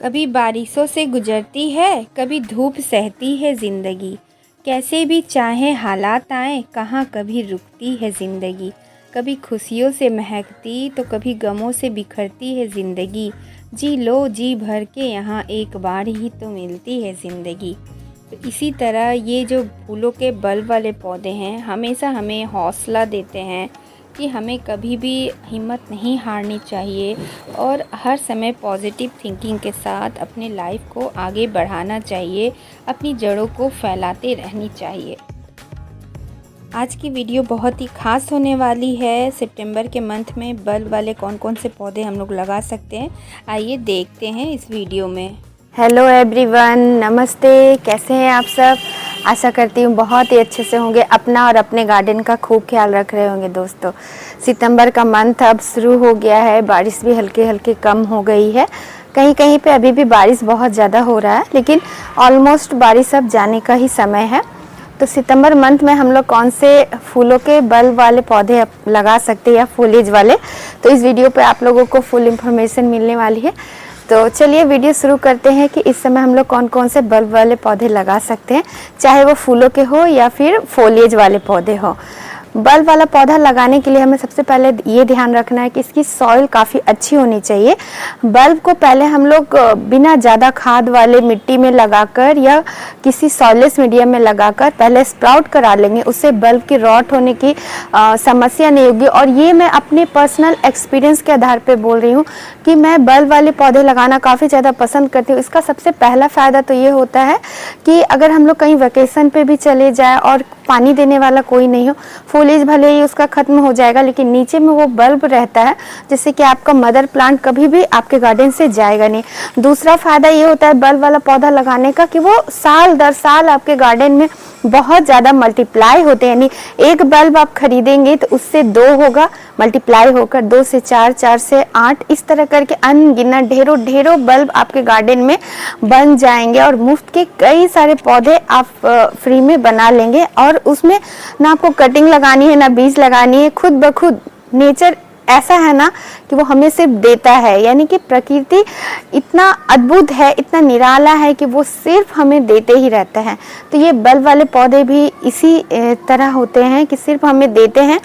कभी बारिशों से गुजरती है, कभी धूप सहती है ज़िंदगी। कैसे भी चाहे हालात आएं, कहाँ कभी रुकती है ज़िंदगी। कभी खुशियों से महकती तो कभी गमों से बिखरती है ज़िंदगी। जी लो जी भर के, यहाँ एक बार ही तो मिलती है ज़िंदगी। तो इसी तरह ये जो फूलों के बल्ब वाले पौधे हैं, हमेशा हमें हौसला देते हैं कि हमें कभी भी हिम्मत नहीं हारनी चाहिए और हर समय पॉजिटिव थिंकिंग के साथ अपने लाइफ को आगे बढ़ाना चाहिए, अपनी जड़ों को फैलाते रहनी चाहिए। आज की वीडियो बहुत ही ख़ास होने वाली है। सितंबर के मंथ में बल्ब वाले कौन कौन से पौधे हम लोग लगा सकते हैं, आइए देखते हैं इस वीडियो में। हेलो एवरीवन, नमस्ते। कैसे हैं आप सब? आशा करती हूँ बहुत ही अच्छे से होंगे। अपना और अपने गार्डन का खूब ख्याल रख रहे होंगे। दोस्तों, सितंबर का मंथ अब शुरू हो गया है। बारिश भी हल्के हल्के कम हो गई है। कहीं कहीं पे अभी भी बारिश बहुत ज़्यादा हो रहा है, लेकिन ऑलमोस्ट बारिश अब जाने का ही समय है। तो सितंबर मंथ में हम लोग कौन से फूलों के बल्ब वाले पौधे लगा सकते हैं या फूलेज वाले, तो इस वीडियो पे आप लोगों को फुल इन्फॉर्मेशन मिलने वाली है। तो चलिए वीडियो शुरू करते हैं कि इस समय हम लोग कौन कौन से बल्ब वाले पौधे लगा सकते हैं, चाहे वो फूलों के हो या फिर फोलिएज वाले पौधे हो। बल्ब वाला पौधा लगाने के लिए हमें सबसे पहले ये ध्यान रखना है कि इसकी सॉइल काफ़ी अच्छी होनी चाहिए। बल्ब को पहले हम लोग बिना ज़्यादा खाद वाले मिट्टी में लगाकर या किसी सॉइललेस मीडियम में लगाकर पहले स्प्राउट करा लेंगे। उससे बल्ब की रॉट होने की समस्या नहीं होगी। और ये मैं अपने पर्सनल एक्सपीरियंस के आधार पर बोल रही हूँ कि मैं बल्ब वाले पौधे लगाना काफ़ी ज़्यादा पसंद करती हूँ। इसका सबसे पहला फ़ायदा तो ये होता है कि अगर हम लोग कहीं वेकेशन पे भी चले जाएं और पानी देने वाला कोई नहीं हो, फॉलिएज भले ही उसका खत्म हो जाएगा, लेकिन नीचे में वो बल्ब रहता है, जिससे कि आपका मदर प्लांट कभी भी आपके गार्डन से जाएगा नहीं। दूसरा फायदा ये होता है बल्ब वाला पौधा लगाने का कि वो साल दर साल आपके गार्डन में बहुत ज़्यादा मल्टीप्लाई होते हैं। यानी एक बल्ब आप खरीदेंगे तो उससे 2 होगा, मल्टीप्लाई होकर 2 से 4, 4 से 8, इस तरह करके अनगिनत ढेरों बल्ब आपके गार्डन में बन जाएंगे और मुफ्त के कई सारे पौधे आप फ्री में बना लेंगे। और उसमें ना आपको कटिंग लगानी है ना बीज लगानी है, खुद ब खुद नेचर ऐसा है ना कि वो हमें सिर्फ देता है। यानी कि प्रकृति इतना अद्भुत है, इतना निराला है कि वो सिर्फ हमें देते ही रहता है। तो ये बल्ब वाले पौधे भी इसी तरह होते हैं कि सिर्फ हमें देते हैं।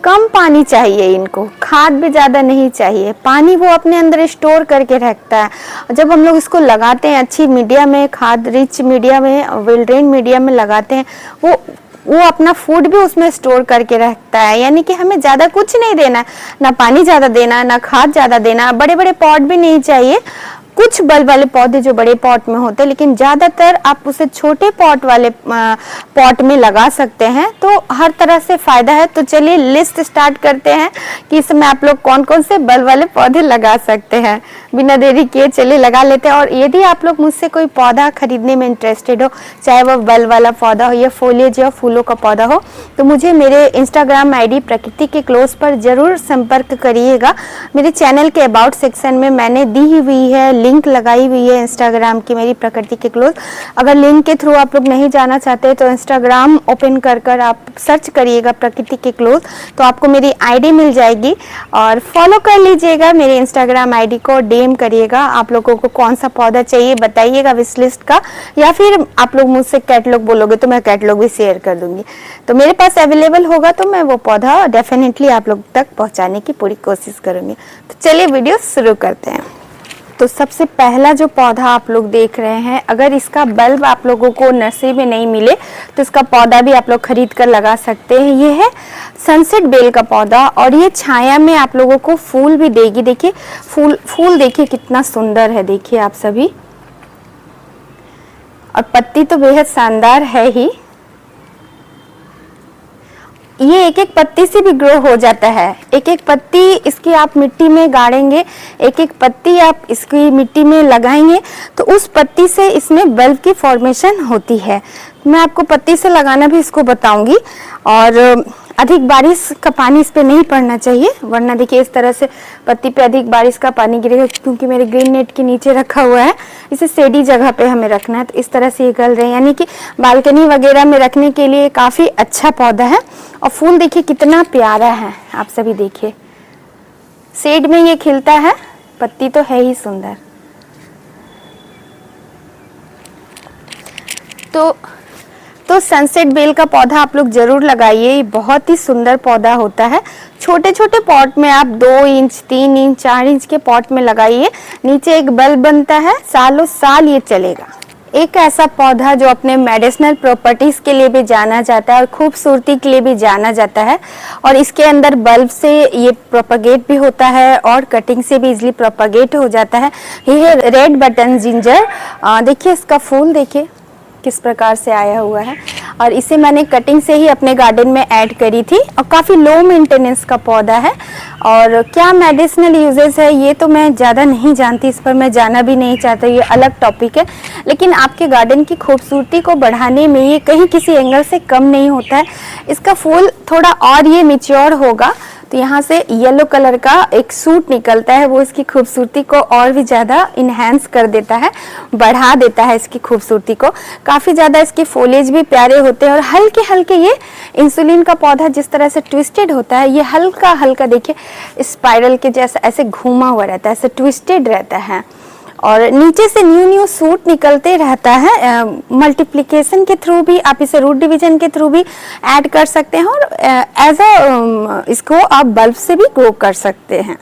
कम पानी चाहिए इनको, खाद भी ज़्यादा नहीं चाहिए, पानी वो अपने अंदर स्टोर करके रखता है। जब हम लोग इसको लगाते हैं अच्छी मीडिया में, खाद रिच मीडिया में, वेल ड्रेन मीडिया में लगाते हैं, वो अपना फूड भी उसमें स्टोर करके रखता है। यानी कि हमें ज़्यादा कुछ नहीं देना, ना पानी ज़्यादा देना, ना खाद ज़्यादा देना, बड़े बड़े पॉट भी नहीं चाहिए। कुछ बल्ब वाले पौधे जो बड़े पॉट में होते हैं, लेकिन ज़्यादातर आप उसे छोटे पॉट वाले पॉट में लगा सकते हैं, तो हर तरह से फ़ायदा है। तो चलिए लिस्ट स्टार्ट करते हैं कि इसमें आप लोग कौन कौन से बल्ब वाले पौधे लगा सकते हैं। बिना देरी किए चलिए लगा लेते हैं। और यदि आप लोग मुझसे कोई पौधा खरीदने में इंटरेस्टेड हो, चाहे वह बल्ब वाला पौधा हो या फोलिएज या फूलों का पौधा हो, तो मुझे मेरे इंस्टाग्राम ID प्रकृति के क्लोज पर ज़रूर संपर्क करिएगा। मेरे चैनल के अबाउट सेक्शन में मैंने दी हुई है, लिंक लगाई हुई है इंस्टाग्राम की, मेरी प्रकृति के क्लोज। अगर लिंक के थ्रू आप लोग नहीं जाना चाहते तो इंस्टाग्राम ओपन कर आप सर्च करिएगा प्रकृति के क्लोज, तो आपको मेरी ID मिल जाएगी और फॉलो कर लीजिएगा मेरे इंस्टाग्राम ID को, DM करिएगा। आप लोगों को कौन सा पौधा चाहिए बताइएगा विश लिस्ट का, या फिर आप लोग मुझसे कैटलॉग बोलोगे तो मैं कैटलॉग भी शेयर कर दूंगी। तो मेरे पास अवेलेबल होगा तो मैं वो पौधा डेफिनेटली आप लोग तक पहुँचाने की पूरी कोशिश करूँगी। तो चलिए वीडियो शुरू करते हैं। तो सबसे पहला जो पौधा आप लोग देख रहे हैं, अगर इसका बल्ब आप लोगों को नर्सरी में नहीं मिले तो इसका पौधा भी आप लोग खरीद कर लगा सकते हैं। ये है सनसेट बेल का पौधा और ये छाया में आप लोगों को फूल भी देगी। देखिए फूल देखिए कितना सुंदर है, देखिए आप सभी, और पत्ती तो बेहद शानदार है ही। ये एक एक पत्ती से भी ग्रो हो जाता है। एक एक पत्ती इसकी आप मिट्टी में गाड़ेंगे, एक एक पत्ती आप इसकी मिट्टी में लगाएंगे तो उस पत्ती से इसमें बल्ब की फॉर्मेशन होती है। मैं आपको पत्ती से लगाना भी इसको बताऊंगी। और अधिक बारिश का पानी इस पे नहीं पड़ना चाहिए, वरना देखिए इस तरह से पत्ती पे अधिक बारिश का पानी गिरेगा। क्योंकि मेरे ग्रीन नेट के नीचे रखा हुआ है, इसे सेडी जगह पे हमें रखना है, तो इस तरह से ये गल रहे हैं। यानी कि बालकनी वगैरह में रखने के लिए काफ़ी अच्छा पौधा है। और फूल देखिए कितना प्यारा है, आप सभी देखिए, शेड में ये खिलता है, पत्ती तो है ही सुंदर। तो सनसेट बेल का पौधा आप लोग जरूर लगाइए, ये बहुत ही सुंदर पौधा होता है। छोटे छोटे पॉट में आप 2 इंच 3 इंच 4 इंच के पॉट में लगाइए, नीचे एक बल्ब बनता है, सालों साल ये चलेगा। एक ऐसा पौधा जो अपने मेडिसिनल प्रॉपर्टीज के लिए भी जाना जाता है और खूबसूरती के लिए भी जाना जाता है, और इसके अंदर बल्ब से ये प्रोपगेट भी होता है और कटिंग से भी इजीली प्रोपगेट हो जाता है। ये है रेड बटन जिंजर। देखिए इसका फूल देखिए किस प्रकार से आया हुआ है, और इसे मैंने कटिंग से ही अपने गार्डन में ऐड करी थी, और काफ़ी लो मेंटेनेंस का पौधा है। और क्या मेडिसिनल यूजेस है ये तो मैं ज़्यादा नहीं जानती, इस पर मैं जाना भी नहीं चाहता, ये अलग टॉपिक है। लेकिन आपके गार्डन की खूबसूरती को बढ़ाने में ये कहीं किसी एंगल से कम नहीं होता है। इसका फूल थोड़ा और ये मिच्योर होगा तो यहाँ से येलो कलर का एक सूट निकलता है, वो इसकी खूबसूरती को और भी ज़्यादा इन्हेंस कर देता है, बढ़ा देता है इसकी खूबसूरती को। काफ़ी ज़्यादा इसके फोलेज भी प्यारे होते हैं, और हल्के हल्के ये इंसुलिन का पौधा जिस तरह से ट्विस्टेड होता है, ये हल्का हल्का देखिए स्पाइरल के जैसा ऐसे घूमा हुआ रहता है, ऐसे ट्विस्टेड रहता है, और नीचे से न्यू सूट निकलते रहता है। मल्टीप्लिकेशन के थ्रू भी आप इसे रूट डिवीजन के थ्रू भी ऐड कर सकते हैं, और एज अ इसको आप बल्ब से भी ग्रो कर सकते हैं।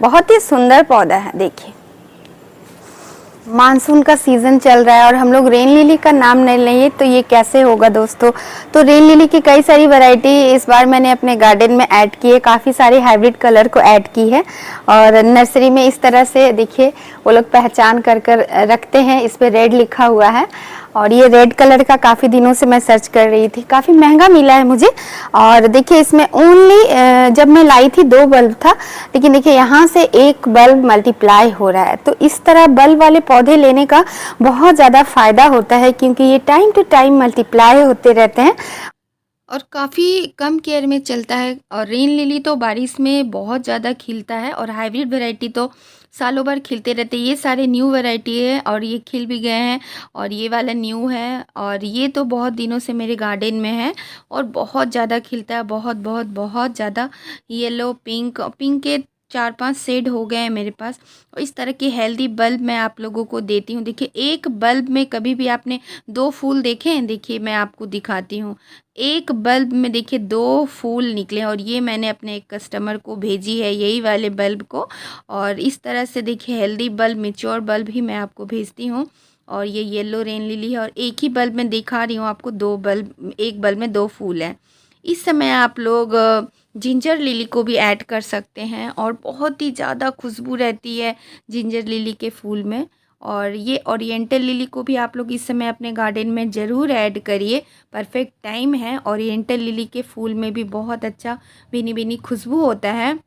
बहुत ही सुंदर पौधा है। देखिए मानसून का सीज़न चल रहा है और हम लोग रेन लिली का नाम नहीं लेंगे तो ये कैसे होगा दोस्तों। तो रेन लिली की कई सारी वैरायटी इस बार मैंने अपने गार्डन में ऐड की है, काफ़ी सारी हाइब्रिड कलर को ऐड की है, और नर्सरी में इस तरह से देखिए वो लोग पहचान कर रखते हैं, इस पर रेड लिखा हुआ है। और ये रेड कलर का काफ़ी दिनों से मैं सर्च कर रही थी, काफ़ी महंगा मिला है मुझे। और देखिए इसमें ओनली जब मैं लाई थी 2 बल्ब था, लेकिन देखिए यहाँ से 1 बल्ब मल्टीप्लाई हो रहा है। तो इस तरह बल्ब वाले पौधे लेने का बहुत ज़्यादा फ़ायदा होता है, क्योंकि ये टाइम टू टाइम मल्टीप्लाई होते रहते हैं और काफ़ी कम केयर में चलता है। और रेन लिली तो बारिश में बहुत ज़्यादा खिलता है, और हाइब्रिड वैरायटी तो सालों भर खिलते रहते हैं। ये सारे न्यू वैरायटी है और ये खिल भी गए हैं, और ये वाला न्यू है, और ये तो बहुत दिनों से मेरे गार्डन में है और बहुत ज़्यादा खिलता है, बहुत बहुत बहुत ज़्यादा। येलो पिंक पिंक के 4-5 शेड हो गए हैं मेरे पास। और इस तरह के हेल्दी बल्ब मैं आप लोगों को देती हूँ। देखिए एक बल्ब में कभी भी आपने 2 फूल देखे हैं? देखिए मैं आपको दिखाती हूँ, एक बल्ब में देखिए 2 फूल निकले, और ये मैंने अपने एक कस्टमर को भेजी है यही वाले बल्ब को। और इस तरह से देखिए हेल्दी बल्ब, मैच्योर बल्ब ही मैं आपको भेजती हूँ। और ये येलो रेन लिली है, और एक ही बल्ब में दिखा रही हूँ आपको, 2 बल्ब, एक बल्ब में 2 फूल हैं। इस समय आप लोग जिंजर लिली को भी ऐड कर सकते हैं, और बहुत ही ज़्यादा खुशबू रहती है जिंजर लिली के फूल में। और ये ओरिएंटल लिली को भी आप लोग इस समय अपने गार्डन में ज़रूर ऐड करिए, परफेक्ट टाइम है। ओरिएंटल लिली के फूल में भी बहुत अच्छा भीनी भीनी खुशबू होता है।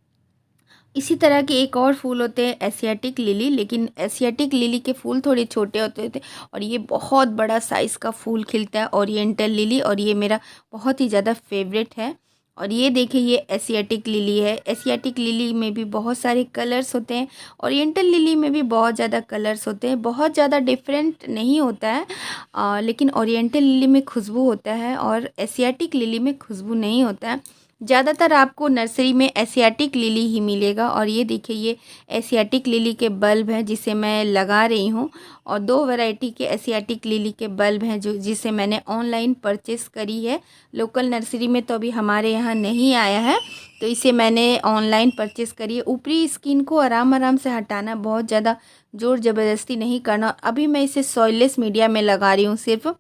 इसी तरह के एक और फूल होते हैं एशियाटिक लिली, लेकिन एशियाटिक लिली के फूल थोड़े छोटे होते थे, और ये बहुत बड़ा साइज़ का फूल खिलता है ओरिएंटल लिली, और ये मेरा बहुत ही ज़्यादा फेवरेट है। और ये देखिए ये एशियाटिक लिली है। एशियाटिक लिली में भी बहुत सारे कलर्स होते हैं, ओरिएंटल लिली में भी बहुत ज़्यादा कलर्स होते हैं, बहुत ज़्यादा डिफरेंट नहीं होता है। लेकिन ओरिएंटल लिली में खुशबू होता है और एशियाटिक लिली में खुशबू नहीं होता है। ज़्यादातर आपको नर्सरी में एशियाटिक लिली ही मिलेगा। और ये देखिए ये एशियाटिक लिली के बल्ब हैं जिसे मैं लगा रही हूँ, और 2 वैरायटी के एशियाटिक लिली के बल्ब हैं जिसे मैंने ऑनलाइन परचेस करी है। लोकल नर्सरी में तो अभी हमारे यहाँ नहीं आया है, तो इसे मैंने ऑनलाइन परचेस करी है। ऊपरी स्किन को आराम आराम से हटाना, बहुत ज़्यादा ज़ोर ज़बरदस्ती नहीं करना। अभी मैं इसे सॉइललेस मीडिया में लगा रही हूँ, सिर्फ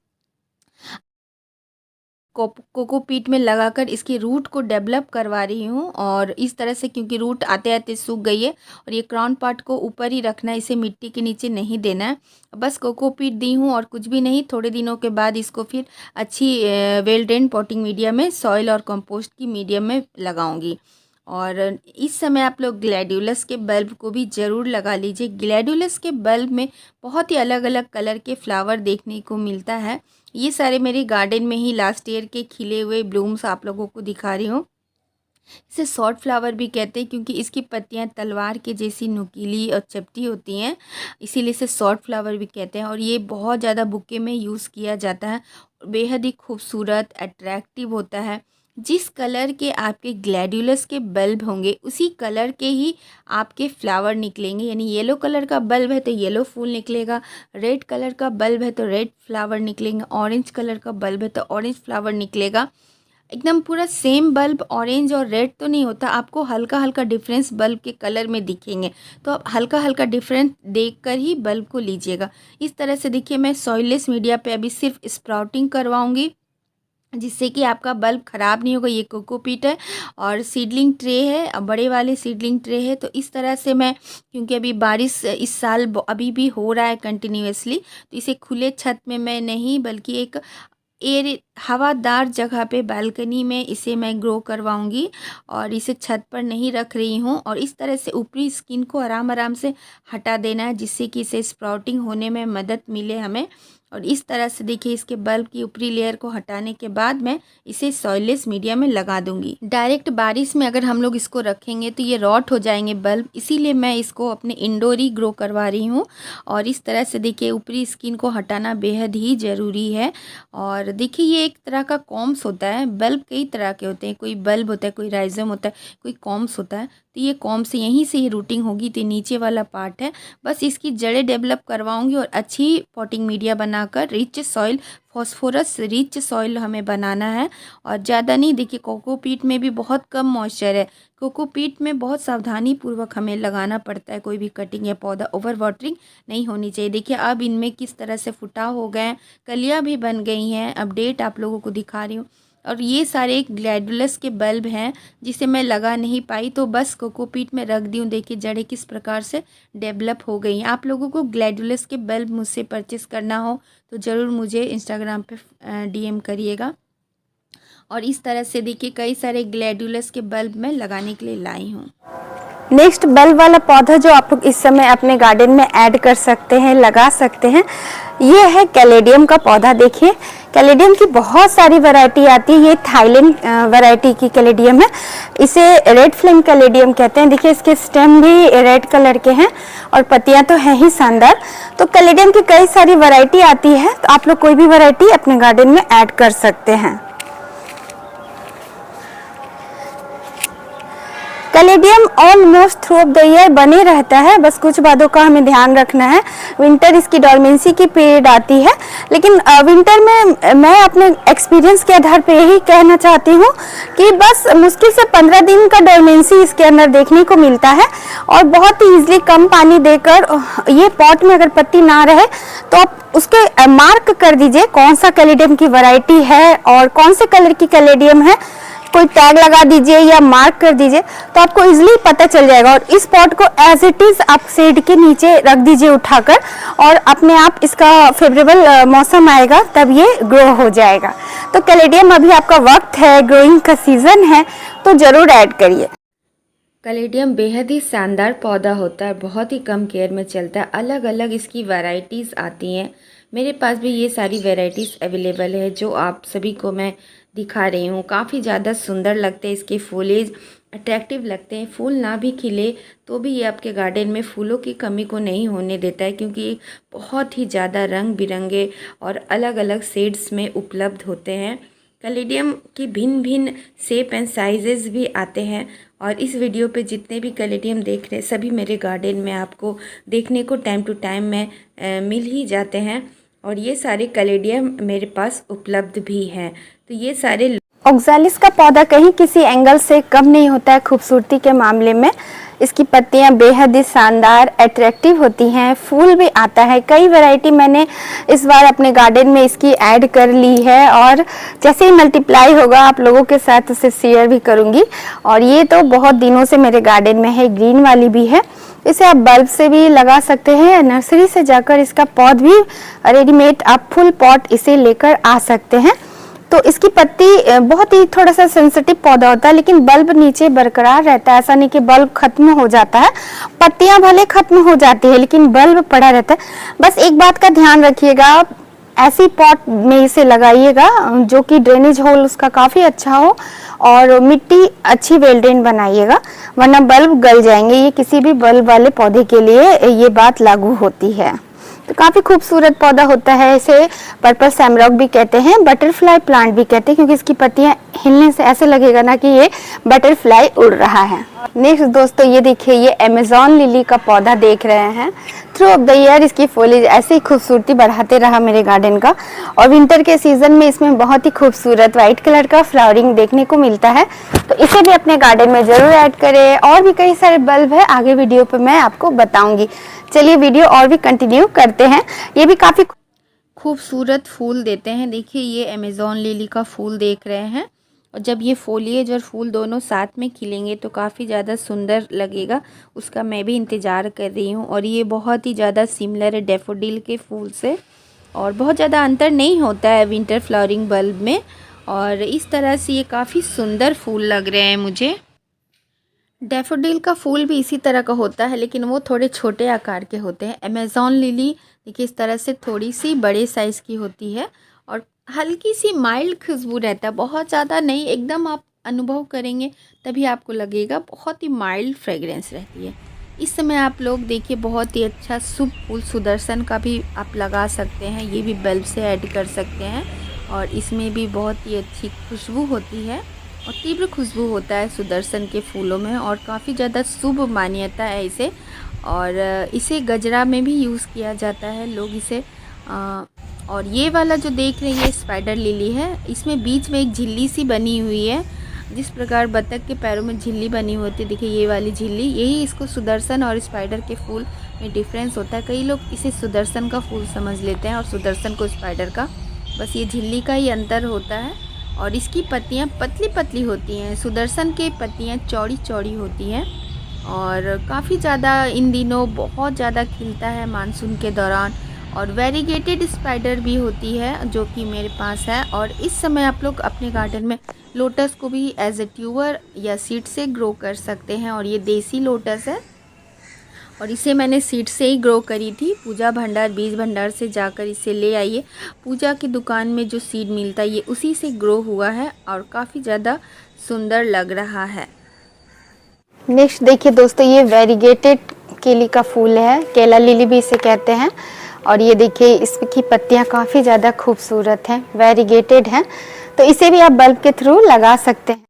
कोकोपीट में लगाकर इसकी रूट को डेवलप करवा रही हूँ। और इस तरह से, क्योंकि रूट आते आते सूख गई है, और ये क्राउन पार्ट को ऊपर ही रखना है, इसे मिट्टी के नीचे नहीं देना है। बस कोकोपीट दी हूँ और कुछ भी नहीं। थोड़े दिनों के बाद इसको फिर अच्छी वेल ड्रेन पॉटिंग मीडिया में, सॉइल और कंपोस्ट की मीडियम में लगाऊंगी। और इस समय आप लोग ग्लैडियोलस के बल्ब को भी ज़रूर लगा लीजिए। ग्लैडियोलस के बल्ब में बहुत ही अलग अलग कलर के फ्लावर देखने को मिलता है। ये सारे मेरे गार्डन में ही लास्ट ईयर के खिले हुए ब्लूम्स आप लोगों को दिखा रही हूँ। इसे शॉर्ट फ्लावर भी कहते हैं, क्योंकि इसकी पत्तियां तलवार के जैसी नुकीली और चपटी होती हैं, इसीलिए इसे शॉर्ट फ्लावर भी कहते हैं। और ये बहुत ज़्यादा बुके में यूज़ किया जाता है, बेहद ही खूबसूरत अट्रैक्टिव होता है। जिस कलर के आपके ग्लैडियोलस के बल्ब होंगे उसी कलर के ही आपके फ्लावर निकलेंगे। यानी येलो कलर का बल्ब है तो येलो फूल निकलेगा, रेड कलर का बल्ब है तो रेड फ्लावर निकलेंगे, ऑरेंज कलर का बल्ब है तो ऑरेंज फ्लावर निकलेगा। एकदम पूरा सेम बल्ब ऑरेंज और रेड तो नहीं होता, आपको हल्का हल्का डिफरेंस बल्ब के कलर में दिखेंगे। तो आप हल्का हल्का डिफरेंस देखकर ही बल्ब को लीजिएगा। इस तरह से देखिए, मैं सॉइललेस मीडिया पे अभी सिर्फ स्प्राउटिंग करवाऊंगी जिससे कि आपका बल्ब ख़राब नहीं होगा। ये कोकोपीट है और सीडलिंग ट्रे है, बड़े वाले सीडलिंग ट्रे है। तो इस तरह से मैं, क्योंकि अभी बारिश इस साल अभी भी हो रहा है कंटिन्यूअसली, तो इसे खुले छत में मैं नहीं बल्कि एक एयर हवादार जगह पे बालकनी में इसे मैं ग्रो करवाऊंगी और इसे छत पर नहीं रख रही हूँ। और इस तरह से ऊपरी स्किन को आराम आराम से हटा देना है जिससे कि इसे स्प्राउटिंग होने में मदद मिले हमें। और इस तरह से देखिए, इसके बल्ब की ऊपरी लेयर को हटाने के बाद मैं इसे सॉइललेस मीडिया में लगा दूंगी। डायरेक्ट बारिश में अगर हम लोग इसको रखेंगे तो ये रॉट हो जाएंगे बल्ब, इसीलिए मैं इसको अपने इंडोर ही ग्रो करवा रही हूँ। और इस तरह से देखिए, ऊपरी स्किन को हटाना बेहद ही ज़रूरी है। और देखिए, ये एक तरह का कॉम्स होता है। बल्ब कई तरह के होते हैं, कोई बल्ब होता है, कोई राइजम होता है, कोई कॉम्स होता है। तो ये कॉम से यहीं से ये रूटिंग होगी। तो नीचे वाला पार्ट है, बस इसकी जड़ें डेवलप करवाऊंगी और अच्छी पॉटिंग मीडिया बनाकर rich soil, phosphorus rich soil हमें बनाना है। और ज़्यादा नहीं, देखिए कोकोपीट में भी बहुत कम मॉइस्चर है। कोकोपीट में बहुत सावधानी पूर्वक हमें लगाना पड़ता है, कोई भी कटिंग या पौधा ओवर वाटरिंग नहीं होनी चाहिए। देखिए अब इनमें किस तरह से फुटाव हो गए हैं, कलियाँ भी बन गई हैं। अपडेट आप लोगों को दिखा रही हूँ। और ये सारे ग्लैडुलस के बल्ब हैं जिसे मैं लगा नहीं पाई, तो बस कोकोपीट में रख दी हूँ। देखिए जड़ें किस प्रकार से डेवलप हो गई हैं। आप लोगों को ग्लैडुलस के बल्ब मुझसे परचेस करना हो तो ज़रूर मुझे इंस्टाग्राम पे डीएम करिएगा। और इस तरह से देखिए, कई सारे ग्लैडुलस के बल्ब मैं लगाने के लिए लाई हूँ। नेक्स्ट बल्ब वाला पौधा जो आप लोग इस समय अपने गार्डन में ऐड कर सकते हैं, लगा सकते हैं, ये है कैलेडियम का पौधा। देखिए कैलेडियम की बहुत सारी वैरायटी आती है। ये थाईलैंड वैरायटी की कैलेडियम है, इसे रेड फ्लेम कैलेडियम कहते हैं। देखिए इसके स्टेम भी रेड कलर के हैं और पत्तियां तो हैं ही शानदार। तो कैलेडियम की कई सारी वैरायटी आती है, तो आप लोग कोई भी वैरायटी अपने गार्डन में ऐड कर सकते हैं। Caladium almost through of the year बने रहता है, बस कुछ बातों का हमें ध्यान रखना है। विंटर इसकी डोरमेंसी की पीरियड आती है, लेकिन विंटर में मैं अपने एक्सपीरियंस के आधार पर यही कहना चाहती हूँ कि बस मुश्किल से 15 दिन का डोरमेंसी इसके अंदर देखने को मिलता है। और बहुत ही ईजिली कम पानी देकर, ये पॉट में अगर पत्ती ना रहे तो आप उसके मार्क कर दीजिए कौन सा कैलेडियम की वैरायटी है और कौन से कलर की कैलेडियम है, कोई टैग लगा दीजिए या मार्क कर दीजिए तो आपको इजीली पता चल जाएगा। और इस पॉट को एज इट इज आप शेड के नीचे रख दीजिए उठाकर, और अपने आप इसका फेवरेबल मौसम आएगा तब ये ग्रो हो जाएगा। तो कैलेडियम अभी आपका वक्त है, ग्रोइंग का सीजन है, तो जरूर ऐड करिए। कैलेडियम बेहद ही शानदार पौधा होता है, बहुत ही कम केयर में चलता है। अलग अलग इसकी वैरायटीज़ आती हैं। मेरे पास भी ये सारी वैरायटीज़ अवेलेबल है जो आप सभी को मैं दिखा रही हूँ। काफ़ी ज़्यादा सुंदर लगते हैं, इसके फूलेज अट्रैक्टिव लगते हैं। फूल ना भी खिले तो भी ये आपके गार्डन में फूलों की कमी को नहीं होने देता है, क्योंकि बहुत ही ज़्यादा रंग बिरंगे और अलग अलग शेड्स में उपलब्ध होते हैं। कैलेडियम की भिन्न भिन्न शेप एंड साइजेस भी आते हैं। और इस वीडियो पे जितने भी कैलेडियम देख रहे हैं सभी मेरे गार्डन में आपको देखने को टाइम टू टाइम में मिल ही जाते हैं। और ये सारे कैलेडियम मेरे पास उपलब्ध भी हैं। तो ये सारे ऑक्सालिस का पौधा कहीं किसी एंगल से कम नहीं होता है खूबसूरती के मामले में। इसकी पत्तियां बेहद ही शानदार अट्रैक्टिव होती हैं, फूल भी आता है। कई वैरायटी मैंने इस बार अपने गार्डन में इसकी ऐड कर ली है और जैसे ही मल्टीप्लाई होगा आप लोगों के साथ उसे शेयर भी करूंगी। और ये तो बहुत दिनों से मेरे गार्डन में है, ग्रीन वाली भी है। इसे आप बल्ब से भी लगा सकते हैं, नर्सरी से जाकर इसका पौध भी रेडीमेड आप फुल पॉट इसे लेकर आ सकते हैं। तो इसकी पत्ती बहुत ही थोड़ा सा सेंसिटिव पौधा होता है, लेकिन बल्ब नीचे बरकरार रहता है। ऐसा नहीं कि बल्ब खत्म हो जाता है, पत्तियां भले खत्म हो जाती है लेकिन बल्ब पड़ा रहता है। बस एक बात का ध्यान रखिएगा, ऐसी पॉट में इसे लगाइएगा जो कि ड्रेनेज होल उसका काफ़ी अच्छा हो और मिट्टी अच्छी वेल ड्रेन बनाइएगा, वरना बल्ब गल जाएंगे। ये किसी भी बल्ब वाले पौधे के लिए ये बात लागू होती है। तो काफ़ी खूबसूरत पौधा होता है। इसे पर्पल सैमरॉक भी कहते हैं, बटरफ्लाई प्लांट भी कहते हैं, क्योंकि इसकी पत्तियां हिलने से ऐसे लगेगा ना कि ये बटरफ्लाई उड़ रहा है। नेक्स्ट दोस्तों ये देखिए, ये अमेज़न लिली का पौधा देख रहे हैं। थ्रू ऑफ द ईयर इसकी फॉलिज ऐसे ही खूबसूरती बढ़ाते रहा मेरे गार्डन का, और विंटर के सीजन में इसमें बहुत ही खूबसूरत वाइट कलर का फ्लावरिंग देखने को मिलता है। तो इसे भी अपने गार्डन में ज़रूर ऐड करें। और भी कई सारे बल्ब है, आगे वीडियो पे मैं आपको बताऊंगी। चलिए वीडियो और भी कंटिन्यू करते हैं। ये भी काफ़ी खूबसूरत फूल देते हैं। देखिए ये अमेज़न लिली का फूल देख रहे हैं, और जब ये फोलिएज और फूल दोनों साथ में खिलेंगे तो काफ़ी ज़्यादा सुंदर लगेगा। उसका मैं भी इंतज़ार कर रही हूँ। और ये बहुत ही ज़्यादा सिमिलर है डैफोडिल के फूल से, और बहुत ज़्यादा अंतर नहीं होता है विंटर फ्लावरिंग बल्ब में। और इस तरह से ये काफ़ी सुंदर फूल लग रहे हैं मुझे। डैफोडिल का फूल भी इसी तरह का होता है, लेकिन वो थोड़े छोटे आकार के होते हैं। अमेज़न लिली देखिए इस तरह से थोड़ी सी बड़े साइज़ की होती है, और हल्की सी माइल्ड खुशबू रहता है, बहुत ज़्यादा नहीं। एकदम आप अनुभव करेंगे तभी आपको लगेगा, बहुत ही माइल्ड फ्रेगरेंस रहती है। इस समय आप लोग देखिए बहुत ही अच्छा शुभ फूल सुदर्शन का भी आप लगा सकते हैं, ये भी बल्ब से ऐड कर सकते हैं। और इसमें भी बहुत ही अच्छी खुशबू होती है, और तीव्र खुशबू होता है सुदर्शन के फूलों में, और काफ़ी ज़्यादा शुभ मान्यता है इसे। और इसे गजरा में भी यूज़ किया जाता है लोग इसे। और ये वाला जो देख रहे हैं ये स्पाइडर लिली है। इसमें बीच में एक झिल्ली सी बनी हुई है, जिस प्रकार बतख के पैरों में झिल्ली बनी होती है, देखिए ये वाली झिल्ली, यही इसको सुदर्शन और स्पाइडर के फूल में डिफरेंस होता है। कई लोग इसे सुदर्शन का फूल समझ लेते हैं और सुदर्शन को स्पाइडर का, बस ये झिल्ली का ही अंतर होता है। और इसकी पत्तियां पतली पतली होती हैं, सुदर्शन के पत्तियां चौड़ी चौड़ी होती हैं। और काफ़ी ज़्यादा इन दिनों बहुत ज़्यादा खिलता है मानसून के दौरान। और वेरीगेटेड स्पाइडर भी होती है जो कि मेरे पास है। और इस समय आप लोग अपने गार्डन में लोटस को भी एज ए ट्यूबर या सीड से ग्रो कर सकते हैं। और ये देसी लोटस है, और इसे मैंने सीड से ही ग्रो करी थी। पूजा भंडार बीज भंडार से जाकर इसे ले आइए। पूजा की दुकान में जो सीड मिलता है ये उसी से ग्रो हुआ है, और काफ़ी ज़्यादा सुंदर लग रहा है। नेक्स्ट देखिए दोस्तों, ये वेरीगेटेड केली का फूल है, केला लिली भी इसे कहते हैं। और ये देखिए इसकी पत्तियां काफ़ी ज़्यादा खूबसूरत हैं, वेरीगेटेड हैं, तो इसे भी आप बल्ब के थ्रू लगा सकते हैं।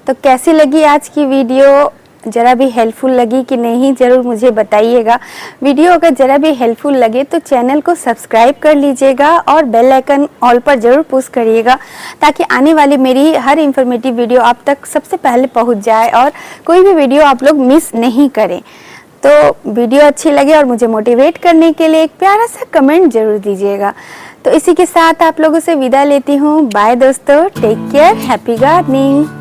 तो कैसी लगी आज की वीडियो, ज़रा भी हेल्पफुल लगी कि नहीं, ज़रूर मुझे बताइएगा। वीडियो अगर ज़रा भी हेल्पफुल लगे तो चैनल को सब्सक्राइब कर लीजिएगा, और बेल आइकन ऑल पर ज़रूर पुश करिएगा, ताकि आने वाली मेरी हर इन्फॉर्मेटिव वीडियो आप तक सबसे पहले पहुंच जाए, और कोई भी वीडियो आप लोग मिस नहीं करें। तो वीडियो अच्छी लगे और मुझे मोटिवेट करने के लिए एक प्यारा सा कमेंट ज़रूर दीजिएगा। तो इसी के साथ आप लोगों से विदा लेती हूँ। बाय दोस्तों, टेक केयर, हैप्पी गार्डनिंग।